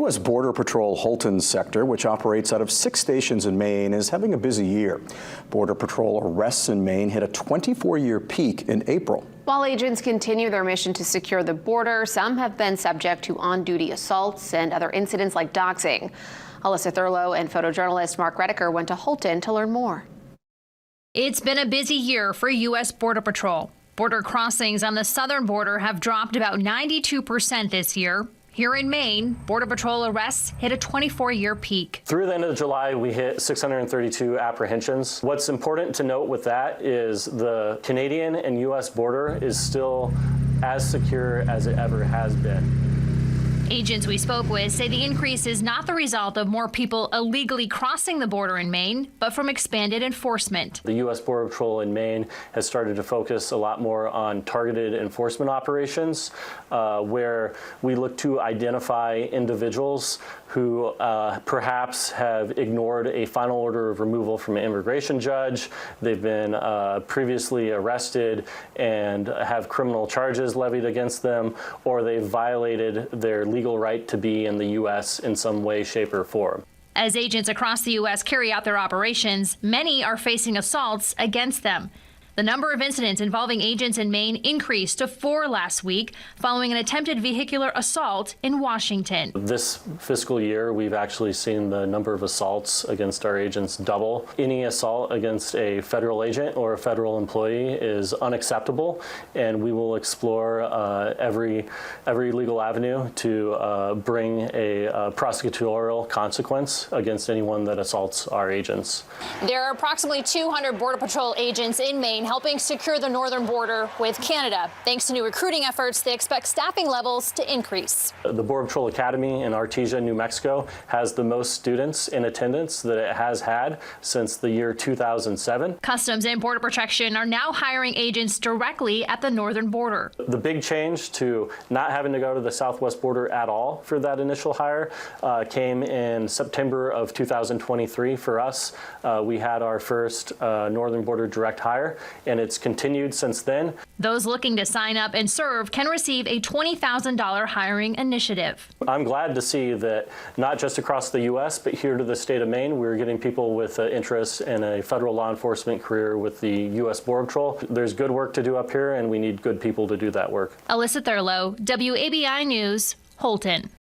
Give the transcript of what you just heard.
U.S. Border Patrol Holton sector, which operates out of 6 stations in Maine, is having a busy year. Border Patrol arrests in Maine hit a 24-year peak in April. While agents continue their mission to secure the border, some have been subject to on-duty assaults and other incidents like doxing. Alyssa Thurlow and photojournalist Mark Redeker went to Holton to learn more. It's been a busy year for U.S. Border Patrol. Border crossings on the southern border have dropped about 92% this year. Here in Maine, Border Patrol arrests hit a 24-year peak. Through the end of July, we hit 632 apprehensions. What's important to note with that is the Canadian and U.S. border is still as secure as it ever has been. Agents we spoke with say the increase is not the result of more people illegally crossing the border in Maine, but from expanded enforcement. The U.S. Border Patrol in Maine has started to focus a lot more on targeted enforcement operations, where we look to identify individuals who perhaps have ignored a final order of removal from an immigration judge. They've been previously arrested and have criminal charges levied against them, or they've violated their legal right to be in the U.S. in some way, shape, or form. As agents across the U.S. carry out their operations, many are facing assaults against them. The number of incidents involving agents in Maine increased to 4 last week following an attempted vehicular assault in Washington. This fiscal year, we've actually seen the number of assaults against our agents double. Any assault against a federal agent or a federal employee is unacceptable, and we will explore every legal avenue to bring a prosecutorial consequence against anyone that assaults our agents. There are approximately 200 Border Patrol agents in Maine helping secure the northern border with Canada. Thanks to new recruiting efforts, they expect staffing levels to increase. The Border Patrol Academy in Artesia, New Mexico has the most students in attendance that it has had since the year 2007. Customs and Border Protection are now hiring agents directly at the northern border. The big change to not having to go to the southwest border at all for that initial hire came in September of 2023 for us. We had our first northern border direct hire, and it's continued since then. Those looking to sign up and serve can receive a $20,000 hiring initiative. I'm glad to see that not just across the U.S., but here to the state of Maine, we're getting people with interest in a federal law enforcement career with the U.S. Border Patrol. There's good work to do up here, and we need good people to do that work. Alyssa Thurlow, WABI News, Holton.